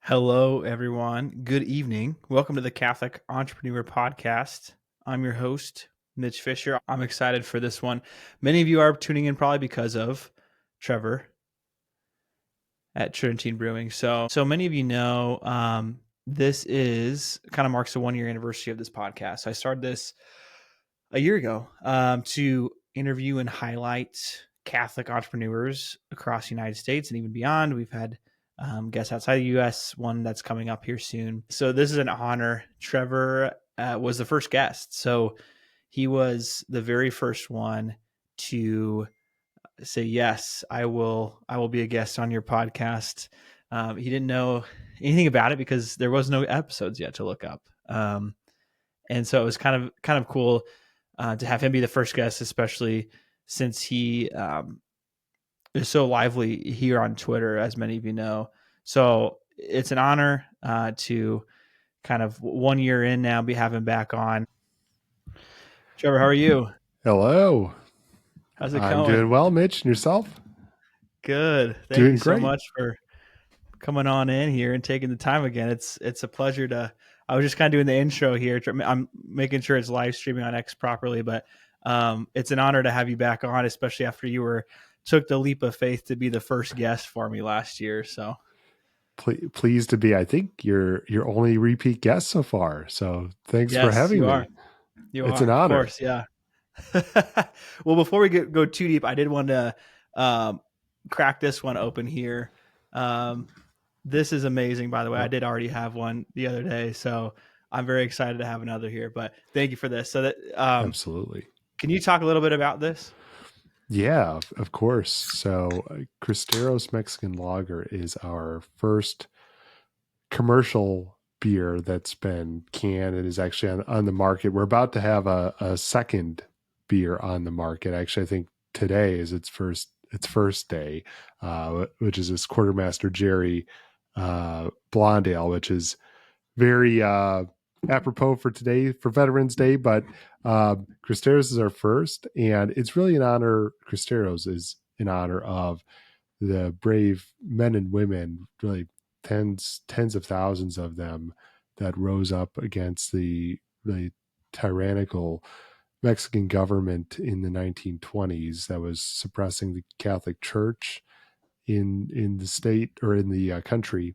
Hello, everyone. Good evening. Welcome to the Catholic Entrepreneur Podcast. I'm your host, Mitch Fisher. I'm excited for this one. Many of you are tuning in probably because of Trevor at Tridentine Brewing. So many of you know this is kind of marks the 1 year anniversary of this podcast. I started this a year ago to interview and highlight Catholic entrepreneurs across the United States and even beyond. We've had guests outside the U.S., one that's coming up here soon. So this is an honor. Trevor was the first guest. So he was the very first one to say, yes, I will be a guest on your podcast. He didn't know anything about it because there was no episodes yet to look up. And so it was kind of cool to have him be the first guest, especially since he is so lively here on Twitter, as many of you know. So it's an honor to kind of 1 year in now be having back on. Trevor, how are you? Hello. How's it I'm going? doing well, Mitch. And yourself? Good. Thank Doing you so great. much for coming on in here and taking the time again. It's a pleasure to. I was just kind of doing the intro here. I'm making sure it's live streaming on X properly, but it's an honor to have you back on, especially after you took the leap of faith to be the first guest for me last year. So Pleased to be. I think you're your only repeat guest so far. So thanks for yes, having you me. are. You It's are, an of honor. course, yeah. Well, before we go too deep, I did want to crack this one open here. This is amazing, by the way. I did already have one the other day, so I'm very excited to have another here. But thank you for this. So that Absolutely. can you talk a little bit about this? Yeah, of course. So Cristeros Mexican Lager is our first commercial beer that's been canned and is actually on the market. We're about to have a second beer on the market. Actually, I think today is its first day, which is this Quartermaster Jerry blonde ale, which is very apropos for today, for Veterans Day. But Cristeros is our first, and it's really an honor. Cristeros is in honor of the brave men and women, really tens of thousands of them, that rose up against the really tyrannical Mexican government in the 1920s that was suppressing the Catholic Church in the state, or in the country.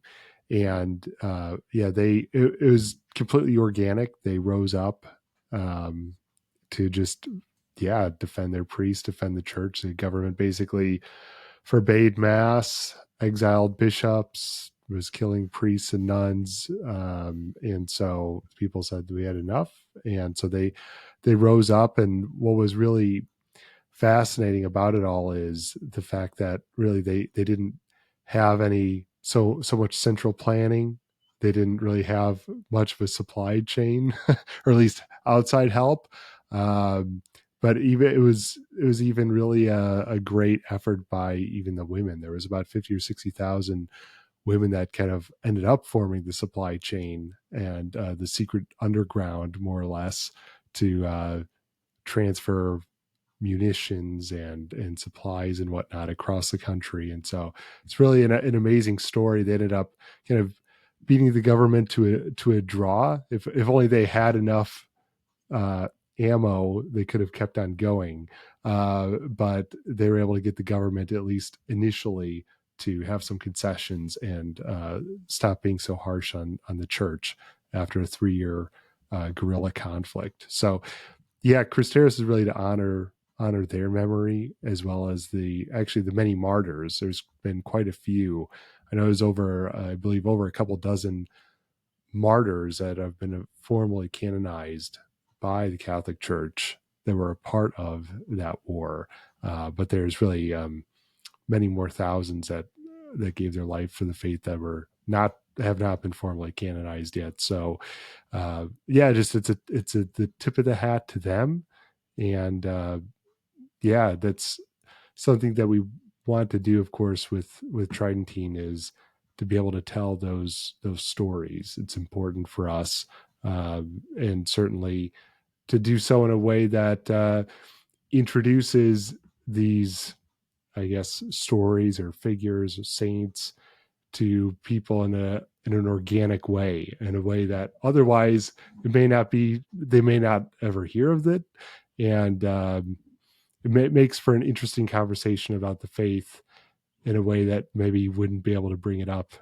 And it was completely organic. They rose up to just defend their priests, defend the church. The government basically forbade mass, exiled bishops, was killing priests and nuns, and so people said we had enough, and so they rose up. And what was really fascinating about it all is the fact that really they didn't have any so much central planning. They didn't really have much of a supply chain, or at least outside help. But even it was even really a great effort by even the women. There was about 50 or 60,000 women that kind of ended up forming the supply chain and the secret underground, more or less, to transfer munitions and supplies and whatnot across the country. And so it's really an amazing story. They ended up kind of beating the government to a draw. If only they had enough ammo, they could have kept on going. But they were able to get the government, at least initially, to have some concessions and stop being so harsh on the church after a 3-year guerrilla conflict. So yeah, Cristeros is really to honor their memory, as well as the many martyrs. There's been quite a few. I know there's I believe over a couple dozen martyrs that have been formally canonized by the Catholic Church that were a part of that war. But there's really many more thousands that gave their life for the faith that have not been formally canonized yet. So just it's the tip of the hat to them. And that's something that we want to do, of course, with Tridentine, is to be able to tell those stories. It's important for us, and certainly to do so in a way that introduces these, I guess, stories or figures or saints to people in an organic way, in a way that otherwise they may not ever hear of it. And makes for an interesting conversation about the faith in a way that maybe you wouldn't be able to bring it up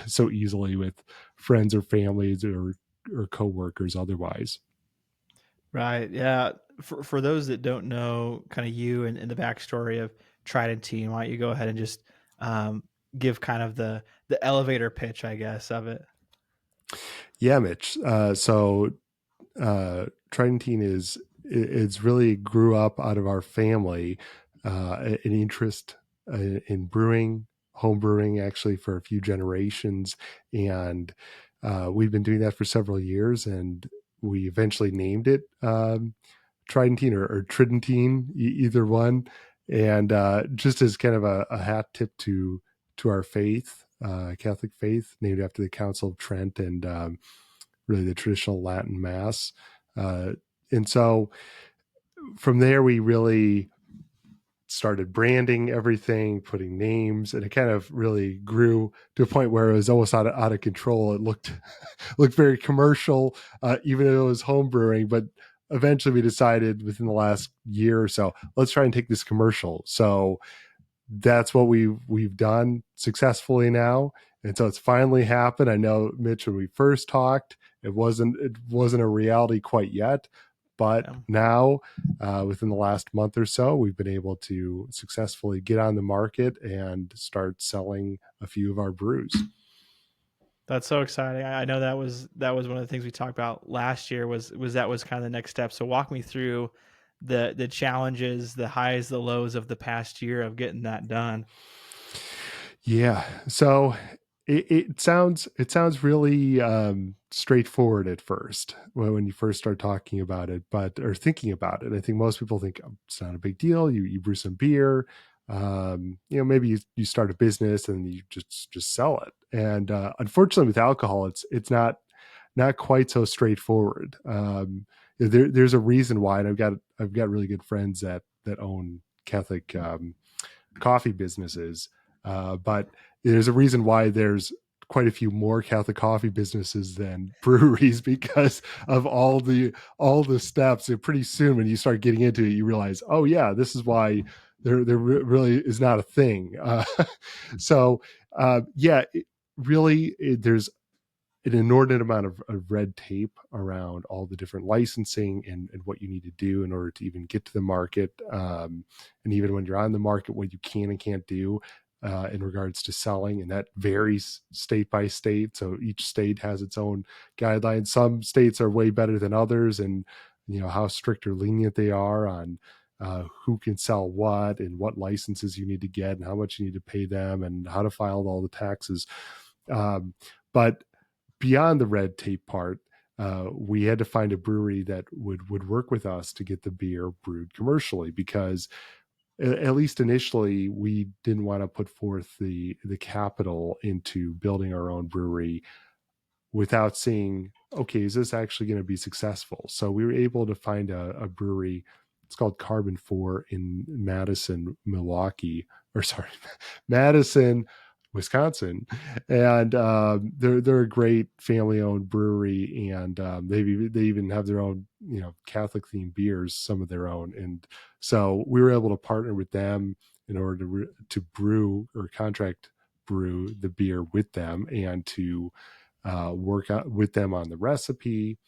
so easily with friends or families or coworkers otherwise. Right. Yeah. For those that don't know kind of you and the backstory of Tridentine, why don't you go ahead and just um, give kind of the elevator pitch, I guess, of it. Yeah, Mitch. Tridentine it's really grew up out of our family, an interest in brewing, home brewing, actually for a few generations, and we've been doing that for several years, and we eventually named it Tridentine or Tridentine, either one, and just as kind of a hat tip to our faith, Catholic faith, named after the Council of Trent and really the traditional Latin Mass. Uh, and so from there, we really started branding everything, putting names, and it kind of really grew to a point where it was almost out of control. It looked very commercial, even though it was home brewing. But eventually, we decided within the last year or so, let's try and take this commercial. So that's what we've done successfully now, and so it's finally happened. I know, Mitch, when we first talked, it wasn't a reality quite yet, but Yeah. now within the last month or so, we've been able to successfully get on the market and start selling a few of our brews. That's so exciting. I know that was one of the things we talked about last year was that was kind of the next step. So walk me through the challenges, the highs, the lows of the past year of getting that done. Yeah. So it sounds really straightforward at first when you first start talking about it, but or thinking about it. I think most people think, oh, it's not a big deal. You brew some beer, maybe you start a business and you just sell it. And unfortunately, with alcohol, it's not quite so straightforward. There's a reason why, and I've got really good friends that own Catholic coffee businesses, but there's a reason why there's quite a few more Catholic coffee businesses than breweries because of all the steps. And pretty soon, when you start getting into it, you realize, oh yeah, this is why there really is not a thing. So yeah, there's an inordinate amount of red tape around all the different licensing and what you need to do in order to even get to the market. And even when you're on the market, what you can and can't do in regards to selling. And that varies state by state. So each state has its own guidelines. Some states are way better than others, and how strict or lenient they are on who can sell what and what licenses you need to get and how much you need to pay them and how to file all the taxes. But beyond the red tape part, we had to find a brewery that would work with us to get the beer brewed commercially, because at least initially we didn't want to put forth the capital into building our own brewery without seeing, okay, is this actually going to be successful? So we were able to find a brewery. It's called Carbon 4 in Madison, Milwaukee, or sorry, Madison, Wisconsin, and they're a great family owned brewery, and they even have their own Catholic themed beers, some of their own, and so we were able to partner with them in order to brew or contract brew the beer with them and to work out with them on the recipe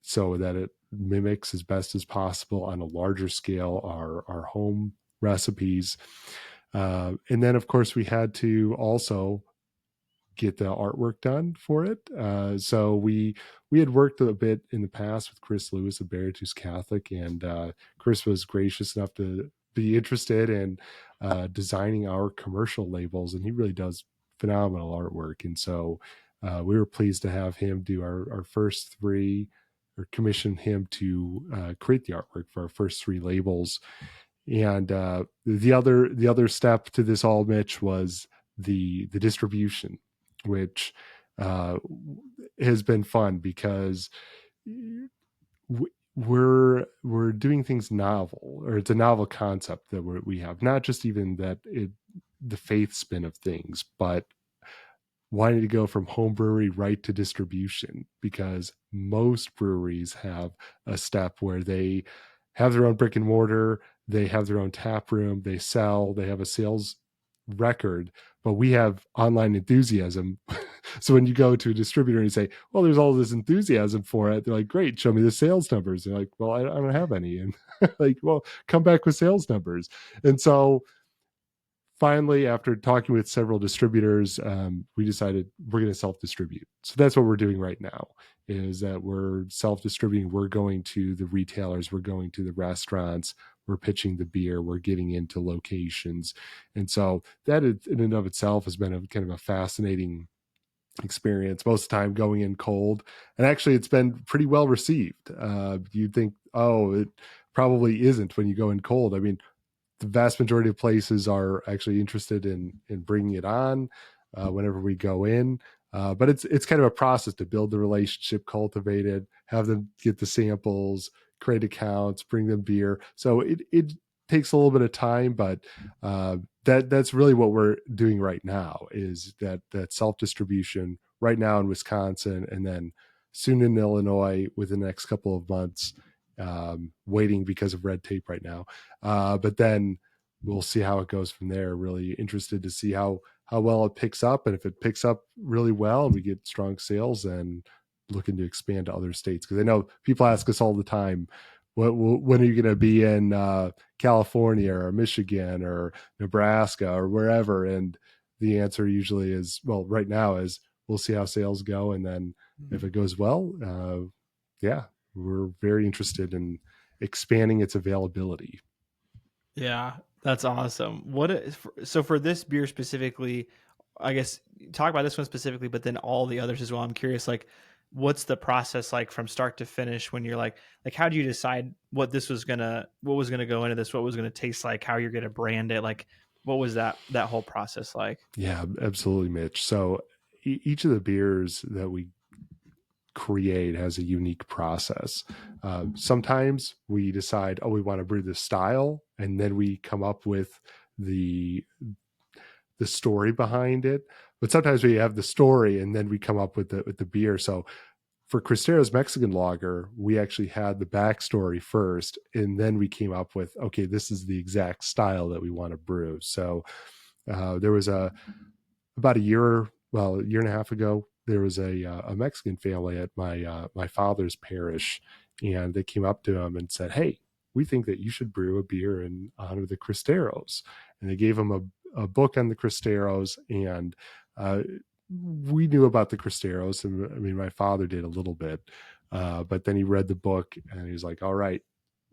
so that it mimics as best as possible on a larger scale our home recipes. And then, of course, we had to also get the artwork done for it. So we had worked a bit in the past with Chris Lewis of Beartooth Catholic, and Chris was gracious enough to be interested in designing our commercial labels, and he really does phenomenal artwork. And so we were pleased to have him do our first three, or commission him to create the artwork for our first three labels. And the other step to this all, Mitch, was the distribution, which uh, has been fun because we're doing things novel, or it's a novel concept that we have, not just even that the faith spin of things, but wanting to go from home brewery right to distribution, because most breweries have a step where they have their own brick and mortar, they have their own tap room, they sell, they have a sales record, but we have online enthusiasm. So when you go to a distributor and you say, well, there's all this enthusiasm for it, they're like, great, show me the sales numbers. They're like, well, I don't have any. And like, well, come back with sales numbers. And so finally, after talking with several distributors, we decided we're going to self-distribute. So that's what we're doing right now, is that we're self-distributing. We're going to the retailers, we're going to the restaurants, we're pitching the beer, we're getting into locations. And so that in and of itself has been a kind of a fascinating experience, most of the time going in cold. And actually it's been pretty well received. You'd think, oh, it probably isn't when you go in cold. I mean, the vast majority of places are actually interested in bringing it on whenever we go in. But it's kind of a process to build the relationship, cultivate it, have them get the samples, create accounts, bring them beer. So it takes a little bit of time, but that's really what we're doing right now, is that self distribution right now in Wisconsin, and then soon in Illinois within the next couple of months. Waiting because of red tape right now. But then we'll see how it goes from there. Really interested to see how well it picks up. And if it picks up really well and we get strong sales, then looking to expand to other states. Because I know people ask us all the time, when are you going to be in California or Michigan or Nebraska or wherever? And the answer usually is, well, right now is we'll see how sales go. And then if it goes well, yeah, we're very interested in expanding its availability. Yeah, that's awesome. So for this beer specifically, I guess talk about this one specifically, but then all the others as well. I'm curious, like, what's the process like from start to finish when you're like, how do you decide what was gonna go into this, what was gonna taste like, how you're gonna brand it, like, what was that whole process like? Yeah, absolutely, Mitch. So each of the beers that we create has a unique process. Sometimes we decide, oh, we want to brew this style, and then we come up with the story behind it. But sometimes we have the story and then we come up with the beer. So for Cristero's Mexican Lager, we actually had the backstory first, and then we came up with, okay, this is the exact style that we want to brew. So there was about a year and a half ago, there was a Mexican family at my father's parish, and they came up to him and said, "Hey, we think that you should brew a beer in honor of the Cristeros." And they gave him a book on the Cristeros, and we knew about the Cristeros. And I mean, my father did a little bit, but then he read the book and he was like, "All right,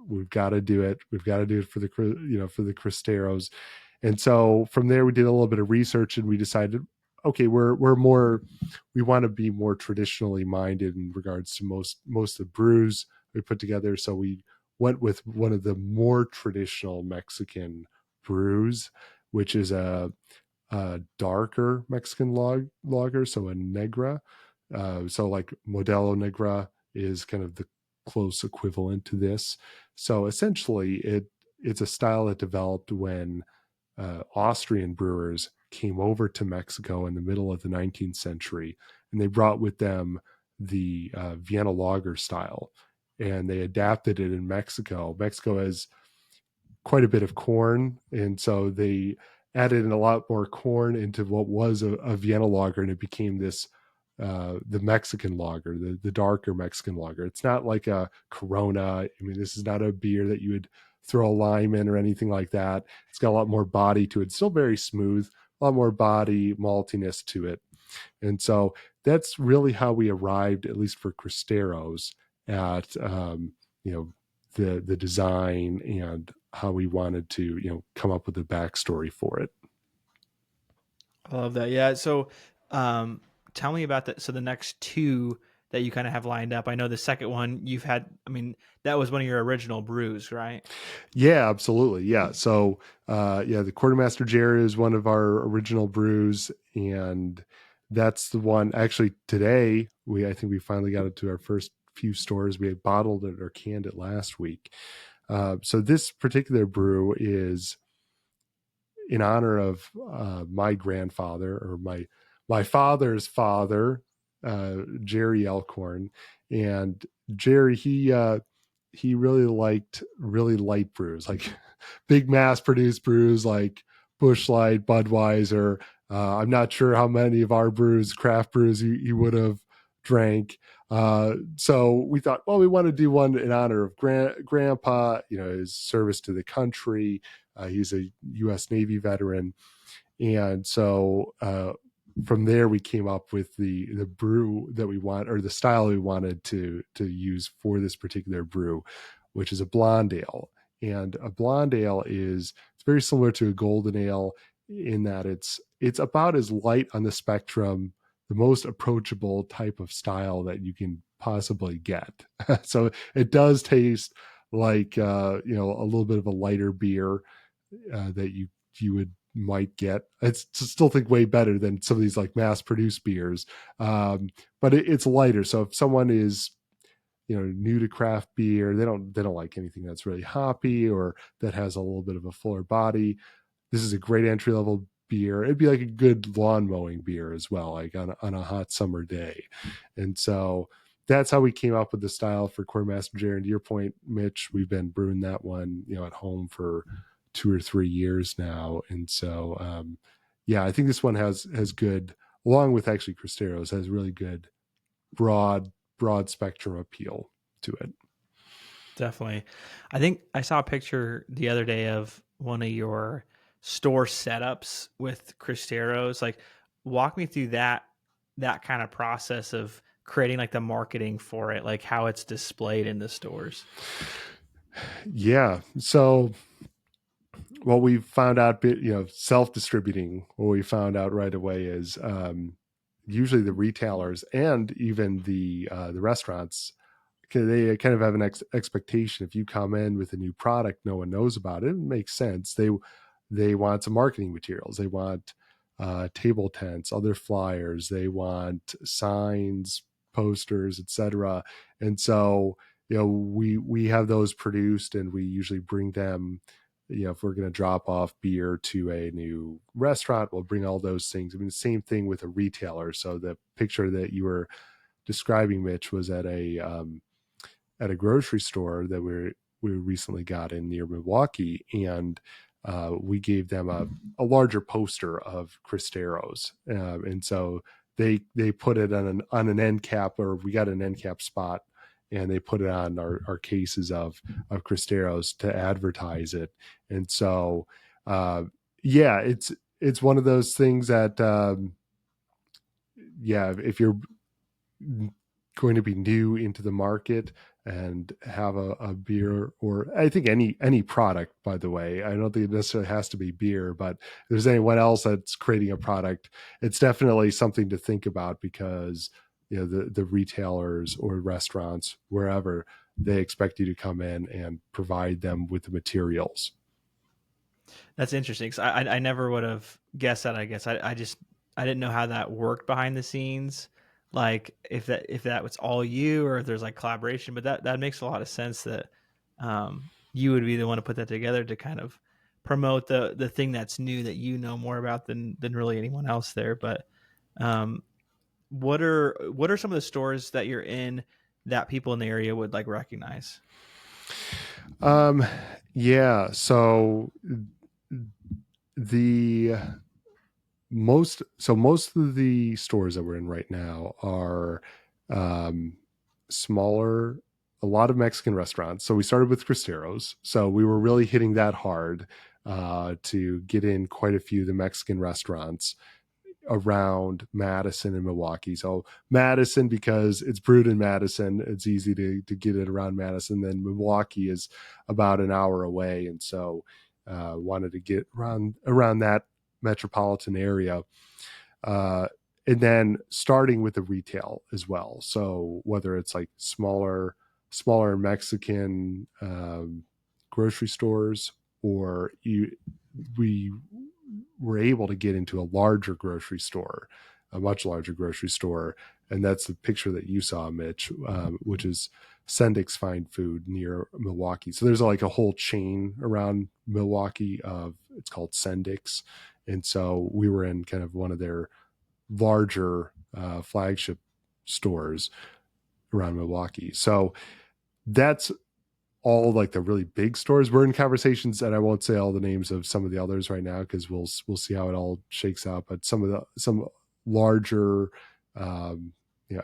we've got to do it. We've got to do it for the Cristeros." And so from there, we did a little bit of research and we decided, okay, we want to be more traditionally minded in regards to most of the brews we put together. So we went with one of the more traditional Mexican brews, which is a darker Mexican lager, so a negra. So like Modelo Negra is kind of the close equivalent to this. So essentially, it's a style that developed when Austrian brewers came over to Mexico in the middle of the 19th century, and they brought with them the Vienna lager style, and they adapted it in Mexico. Mexico has quite a bit of corn, and so they added in a lot more corn into what was a Vienna lager, and it became this the Mexican lager, the darker Mexican lager. It's not like a Corona. I mean, this is not a beer that you would throw a lime in or anything like that. It's got a lot more body to it. It's still very smooth, a lot more body, maltiness to it. And so that's really how we arrived, at least for Cristeros, at the design and how we wanted to come up with a backstory for it. I love that. Yeah. So, tell me about that. So the next two that you kind of have lined up. I know the second one you've had. I mean, that was one of your original brews, right? Yeah, absolutely. Yeah. So, the Quartermaster Jerry is one of our original brews, and that's the one. Actually, today I think we finally got it to our first few stores. We had bottled it or canned it last week. So this particular brew is in honor of my grandfather, or my father's father, Jerry Alcorn, and Jerry he really liked really light brews, like big mass produced brews like Busch Light, Budweiser. I'm not sure how many of our brews, craft brews, he would have drank. So we thought, well, we want to do one in honor of Grandpa, his service to the country. He's a U.S. Navy veteran. And so from there, we came up with the brew that we want, or the style we wanted to use for this particular brew, which is a blonde ale. And a blonde ale it's very similar to a golden ale in that it's about as light on the spectrum, the most approachable type of style that you can possibly get. So it does taste like a little bit of a lighter beer that you might get. It's still think way better than some of these like mass produced beers, but it's lighter. So if someone is new to craft beer, they don't like anything that's really hoppy or that has a little bit of a fuller body, this is a great entry level beer. It'd be like a good lawn mowing beer as well, like on a hot summer day. And so that's how we came up with the style for Quartermaster Jerry. And to your point, Mitch, we've been brewing that one at home for 2 or 3 years now. And so I think this one has good, along with actually Cristeros, has really good broad spectrum appeal to it. Definitely. I think I saw a picture the other day of one of your store setups with Cristeros. Like, walk me through that kind of process of creating like the marketing for it, like how it's displayed in the stores. Yeah. So what we found out, self-distributing, what we found out right away is usually the retailers and even the restaurants, they kind of have an expectation. If you come in with a new product, no one knows about it. It makes sense. They want some marketing materials. They want table tents, other flyers. They want signs, posters, etc. And so, we have those produced, and we usually bring them. If we're going to drop off beer to a new restaurant, we'll bring all those things. I mean, the same thing with a retailer. So the picture that you were describing, Mitch, was at a grocery store that we recently got in near Milwaukee, and we gave them a larger poster of Cristeros, and so they put it on an end cap, or we got an end cap spot, and they put it on our cases of Cristeros to advertise it. And so it's one of those things that if you're going to be new into the market and have a beer, or I think any product, by the way, I don't think it necessarily has to be beer, but if there's anyone else that's creating a product, it's definitely something to think about, because the retailers or restaurants, wherever, they expect you to come in and provide them with the materials. That's interesting, because I never would have guessed that. I guess I didn't know how that worked behind the scenes, like if that was all you, or if there's like collaboration. But that makes a lot of sense that you would be the one to put that together to kind of promote the thing that's new that more about than really anyone else there. But what are some of the stores that you're in that people in the area would like recognize? So the most of the stores that we're in right now are smaller, a lot of Mexican restaurants. So we started with Cristeros, so we were really hitting that hard to get in quite a few of the Mexican restaurants around Madison and Milwaukee. So Madison, because it's brewed in Madison, it's easy to get it around Madison. Then Milwaukee is about an hour away, and so wanted to get around that metropolitan area. And then starting with the retail as well. So whether it's like smaller Mexican grocery stores, or we were able to get into a larger grocery store, a much larger grocery store. And that's the picture that you saw, Mitch, which is Sendik's Fine Food near Milwaukee. So there's like a whole chain around Milwaukee it's called Sendik's. And so we were in kind of one of their larger flagship stores around Milwaukee. So that's all like the really big stores. We're in conversations, and I won't say all the names of some of the others right now because we'll see how it all shakes out. But some larger,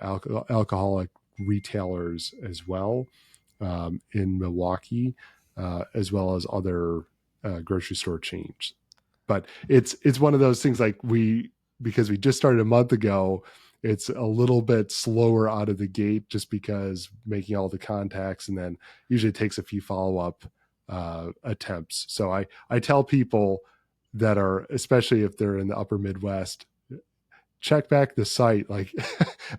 alcoholic retailers as well in Milwaukee, as well as other grocery store chains. But it's one of those things like because we just started a month ago, it's a little bit slower out of the gate just because making all the contacts, and then usually it takes a few follow-up attempts. So I tell people that are, especially if they're in the upper Midwest, check back the site like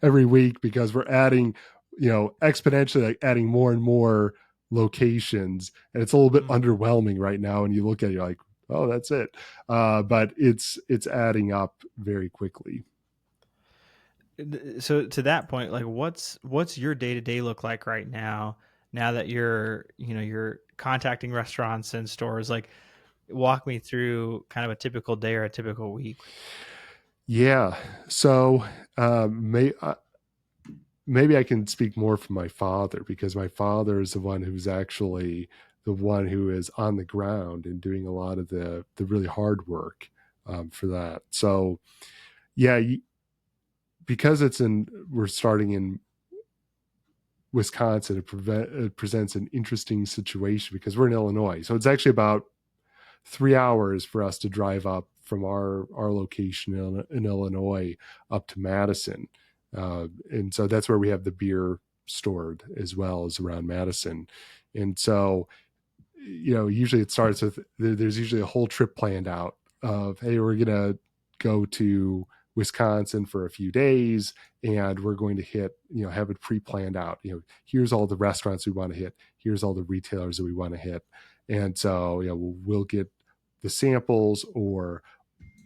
every week because we're adding, exponentially like adding more and more locations, and it's a little bit underwhelming right now. And you look at it, you're like, oh, that's it. But it's adding up very quickly. So to that point, like what's your day-to-day look like right now, now that you're contacting restaurants and stores? Like, walk me through kind of a typical day or a typical week. Yeah. So maybe I can speak more from my father, because my father is the one who's actually the one who is on the ground and doing a lot of the really hard work for that. So yeah, because we're starting in Wisconsin, it presents an interesting situation because we're in Illinois. So it's actually about 3 hours for us to drive up from our location in Illinois up to Madison. And so that's where we have the beer stored, as well as around Madison. And so, usually it starts with, there's usually a whole trip planned out of, hey, we're going to go to Wisconsin for a few days, and we're going to have it pre-planned out. Here's all the restaurants we want to hit. Here's all the retailers that we want to hit. And so, we'll get the samples or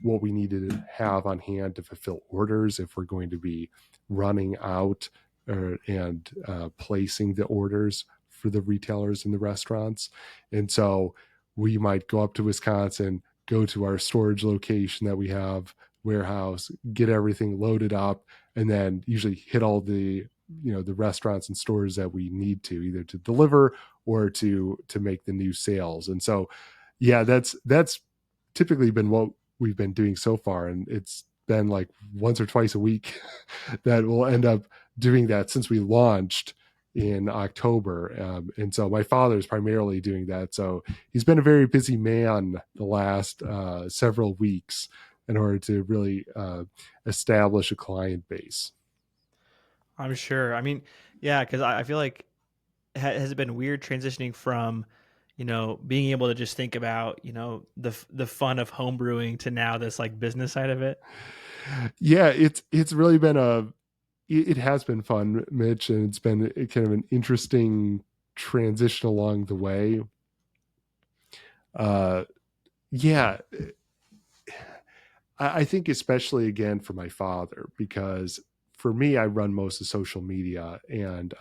what we need to have on hand to fulfill orders if we're going to be running out and placing the orders for the retailers and the restaurants. And so we might go up to Wisconsin, go to our storage location that we have, warehouse, get everything loaded up, and then usually hit all the the restaurants and stores that we need to, either to deliver or to make the new sales. And so yeah, that's typically been what we've been doing so far, and it's been like once or twice a week that we'll end up doing that since we launched in October. And so my father is primarily doing that. So he's been a very busy man the last several weeks in order to really establish a client base. I'm sure. I mean, yeah, because I feel like has it been weird transitioning from, being able to just think about, the fun of home brewing to now this like business side of it? Yeah, it's really been it has been fun, Mitch, and it's been kind of an interesting transition along the way. Yeah, I think especially again for my father, because for me, I run most of social media, and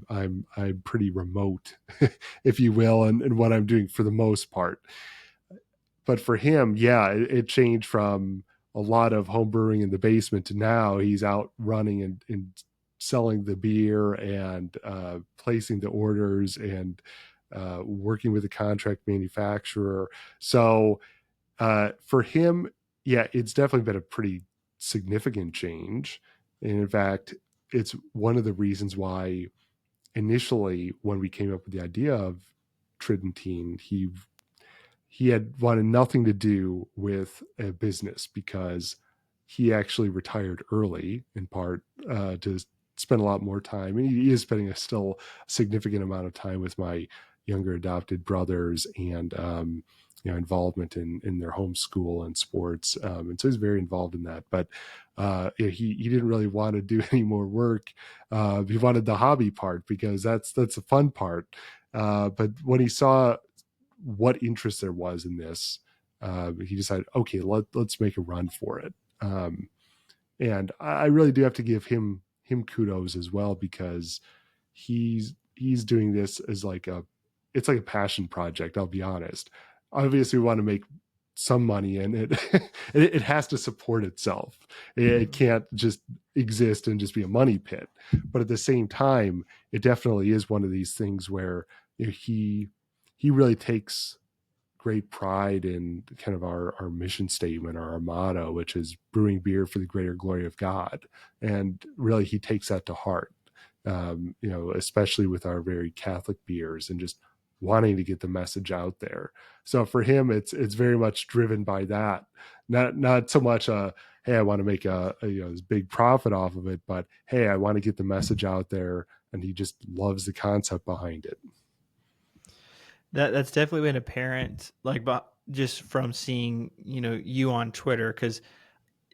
I'm pretty remote, if you will, and what I'm doing for the most part. But for him, yeah, it changed from a lot of home brewing in the basement to now he's out running and selling the beer and placing the orders and working with a contract manufacturer. So for him, yeah, it's definitely been a pretty significant change. And in fact, it's one of the reasons why initially when we came up with the idea of Tridentine, he had wanted nothing to do with a business because he actually retired early, in part to spend a lot more time. And he is spending a still significant amount of time with my younger adopted brothers, and involvement in their homeschool and sports. And so he's very involved in that. But he didn't really want to do any more work. He wanted the hobby part because that's the fun part. But when he saw what interest there was in this, he decided, okay, let's make a run for it. And I really do have to give him kudos as well, because he's doing this as it's like a passion project. I'll be honest. Obviously, we want to make some money in it. It has to support itself. It can't just exist and just be a money pit. But at the same time, it definitely is one of these things where, you know, he really takes great pride in kind of our mission statement, our motto, which is brewing beer for the greater glory of God. And really, he takes that to heart, you know, especially with our very Catholic beers and just wanting to get the message out there. So for him, it's very much driven by that, not so much hey, I want to make a you know, this big profit off of it, but hey, I want to get the message out there, and he just loves the concept behind it. That's definitely been apparent, like, but just from seeing, you on Twitter, because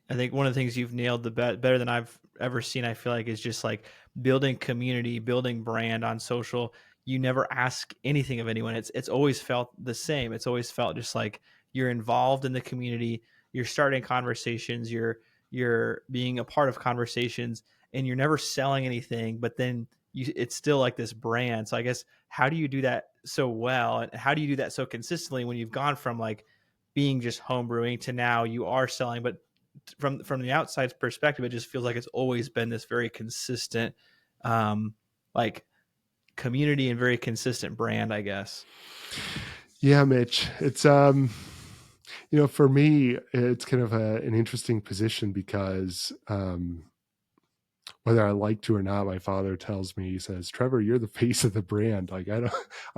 I think one of the things you've nailed better than I've ever seen, I feel like, is just like building community, building brand on social. You never ask anything of anyone. It's always felt the same. It's always felt just like you're involved in the community. You're starting conversations. You're being a part of conversations, and you're never selling anything. But then it's still like this brand. So I guess, how do you do that so well, and how do you do that so consistently when you've gone from like being just home brewing to now you are selling, but from the outside perspective, it just feels like it's always been this very consistent, like, community and very consistent brand, I guess. Yeah, Mitch, it's you know, for me, it's kind of an interesting position because whether I like to or not, my father tells me, he says, Trevor, you're the face of the brand. Like, I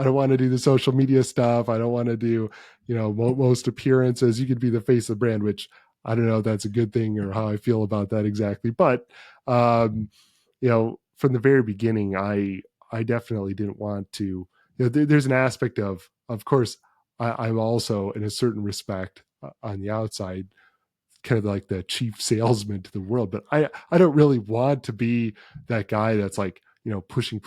don't want to do the social media stuff. I don't want to do, you know, most appearances. You could be the face of the brand, which I don't know if that's a good thing or how I feel about that exactly. But, you know, from the very beginning, I definitely didn't want to, you know, there's an aspect of course, I'm also in a certain respect on the outside, kind of like the chief salesman to the world, but I don't really want to be that guy that's like, you know, pushing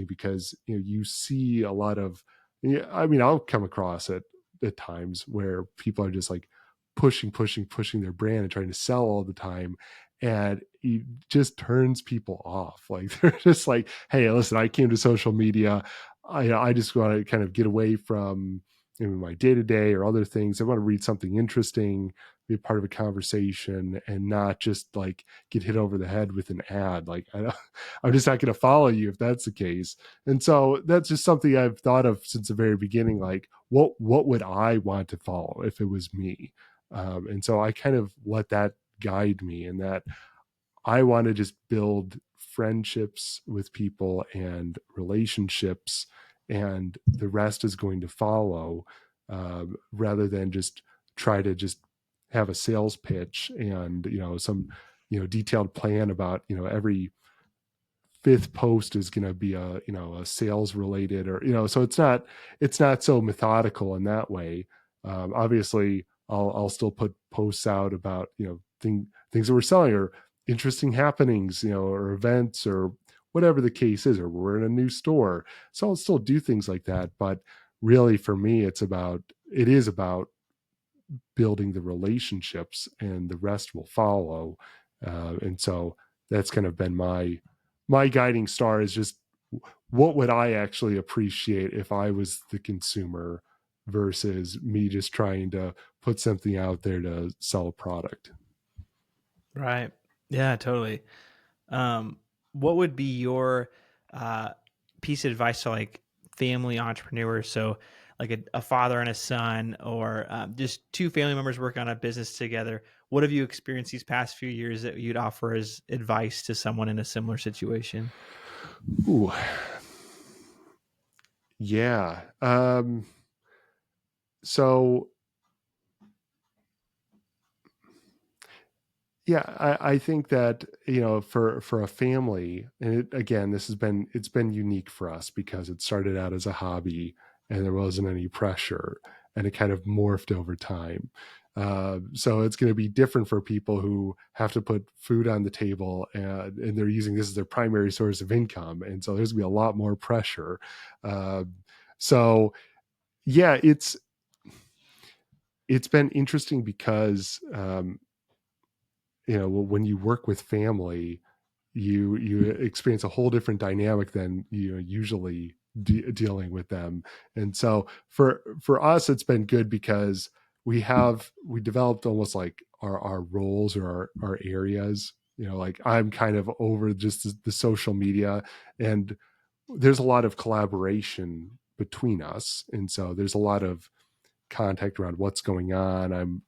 because, you know, you see a lot of, yeah, I mean, I'll come across it at times where people are just like pushing their brand and trying to sell all the time, and it just turns people off. Like, they're just like, hey, listen, I came to social media, I just want to kind of get away from, you know, my day-to-day or other things. I want to read something interesting, be a part of a conversation, and not just like get hit over the head with an ad. Like, I'm just not going to follow you if that's the case. And so that's just something I've thought of since the very beginning. Like, what would I want to follow if it was me? And so I kind of let that guide me, and that I want to just build friendships with people and relationships, and the rest is going to follow, rather than just try to just have a sales pitch and, you know, some, you know, detailed plan about, you know, every fifth post is going to be a, you know, a sales related, or, you know, so it's not so methodical in that way. Obviously I'll still put posts out about, you know, things that we're selling, or interesting happenings, you know, or events, or whatever the case is, or we're in a new store. So I'll still do things like that. But really for me, it is about building the relationships, and the rest will follow. And so that's kind of been my guiding star, is just what would I actually appreciate if I was the consumer, versus me just trying to put something out there to sell a product. Right. Yeah, totally. What would be your uh, piece of advice to like family entrepreneurs? So, like a father and a son, or just two family members working on a business together. What have you experienced these past few years that you'd offer as advice to someone in a similar situation? Ooh, yeah. So yeah, I think that, you know, for a family, and again, it's been unique for us because it started out as a hobby and there wasn't any pressure, and it kind of morphed over time. So it's going to be different for people who have to put food on the table, and they're using this as their primary source of income, and so there's going to be a lot more pressure. Uh, so yeah, it's been interesting because, you know, when you work with family, you experience a whole different dynamic than, you know, usually dealing with them. And so for us, it's been good because we developed almost like our roles or our areas. Like I'm kind of over just the social media, and there's a lot of collaboration between us, and so there's a lot of contact around what's going on. I'm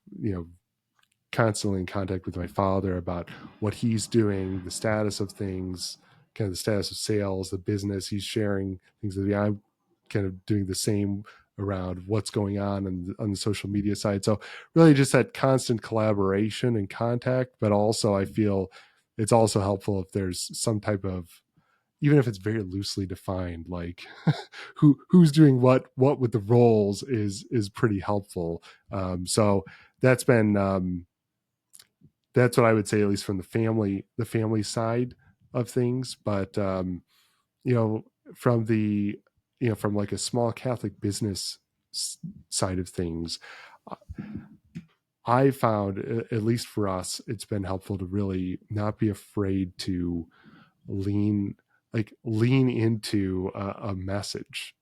constantly in contact with my father about what he's doing, the status of things, kind of the status of sales, the business. He's sharing things with me. I'm kind of doing the same around what's going on the social media side. So really just that constant collaboration and contact, but also I feel it's also helpful if there's some type of, even if it's very loosely defined, like who's doing what with the roles is pretty helpful. So that's been that's what I would say, at least from the family side of things. But you know, from the from like a small Catholic business side of things, I found, at least for us, it's been helpful to really not be afraid to lean lean into a message.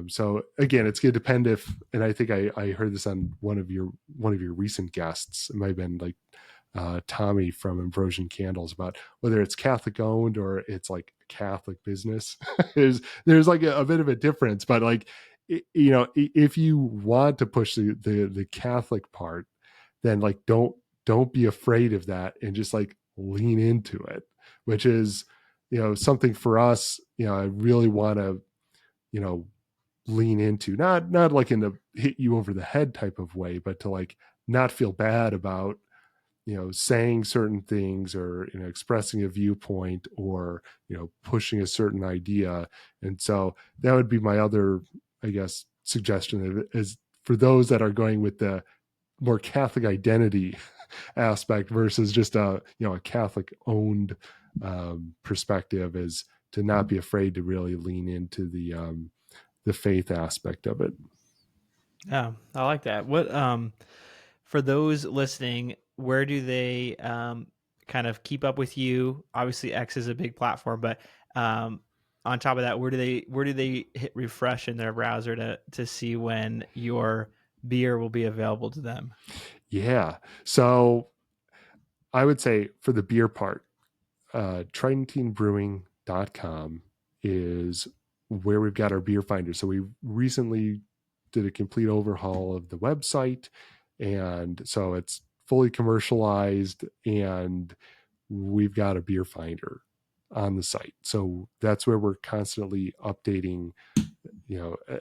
So again, it's going to depend if, and I think I heard this on one of your recent guests. It might have been like Tommy from Ambrosian Candles, about whether it's Catholic owned or it's like a Catholic business. there's like a bit of a difference, but like if you want to push the Catholic part, then like don't be afraid of that and just like lean into it, which is something for us. I really want to lean into, not like in the hit you over the head type of way, but to like not feel bad about saying certain things, or expressing a viewpoint, or pushing a certain idea. And so that would be my other, I guess, suggestion, is for those that are going with the more Catholic identity aspect versus just a Catholic owned perspective, is to not be afraid to really lean into the faith aspect of it. Yeah, I like that. What for those listening, where do they kind of keep up with you? Obviously, X is a big platform, but on top of that, where do they hit refresh in their browser to see when your beer will be available to them? Yeah. So I would say for the beer part, TridentineBrewing.com is where we've got our beer finder. So we recently did a complete overhaul of the website, and so it's fully commercialized, and we've got a beer finder on the site. So that's where we're constantly updating.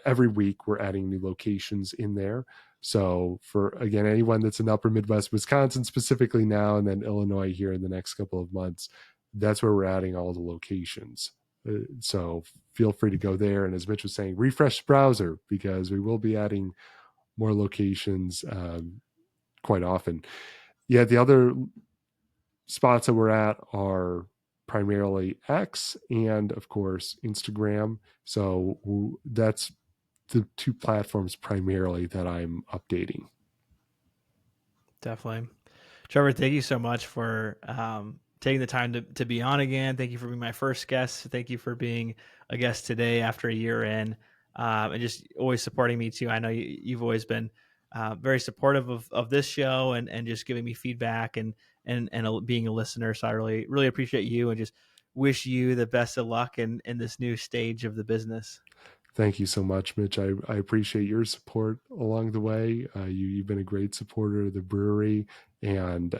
Every week we're adding new locations in there. So for, again, anyone that's in upper Midwest, Wisconsin specifically now, and then Illinois here in the next couple of months, that's where we're adding all the locations. So feel free to go there. And as Mitch was saying, refresh the browser, because we will be adding more locations quite often. Yeah, the other spots that we're at are primarily X and, of course, Instagram. So that's the two platforms primarily that I'm updating. Definitely. Trevor, thank you so much for taking the time to be on again. Thank you for being my first guest. Thank you for being a guest today after a year in, and just always supporting me too. I know you've always been very supportive of this show, and just giving me feedback, and being a listener. So I really appreciate you, and just wish you the best of luck in this new stage of the business. Thank you so much, Mitch. I appreciate your support along the way. You've been a great supporter of the brewery. And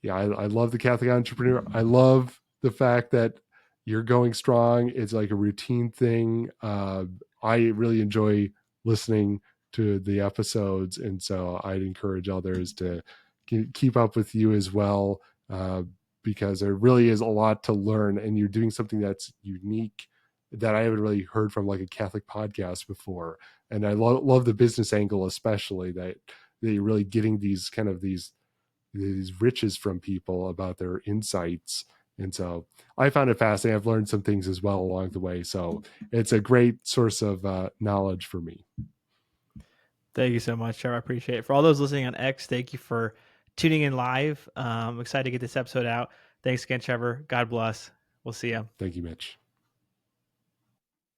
yeah, I love the Catholic Entrepreneur. I love the fact that you're going strong. It's like a routine thing. I really enjoy listening to the episodes. And so I'd encourage others to keep up with you as well, because there really is a lot to learn, and you're doing something that's unique that I haven't really heard from like a Catholic podcast before. And I love the business angle, especially that you're really getting these kind of these riches from people about their insights. And so I found it fascinating. I've learned some things as well along the way. So it's a great source of knowledge for me. Thank you so much, Trevor. I appreciate it. For all those listening on X, thank you for tuning in live. I'm excited to get this episode out. Thanks again, Trevor. God bless. We'll see you. Thank you, Mitch.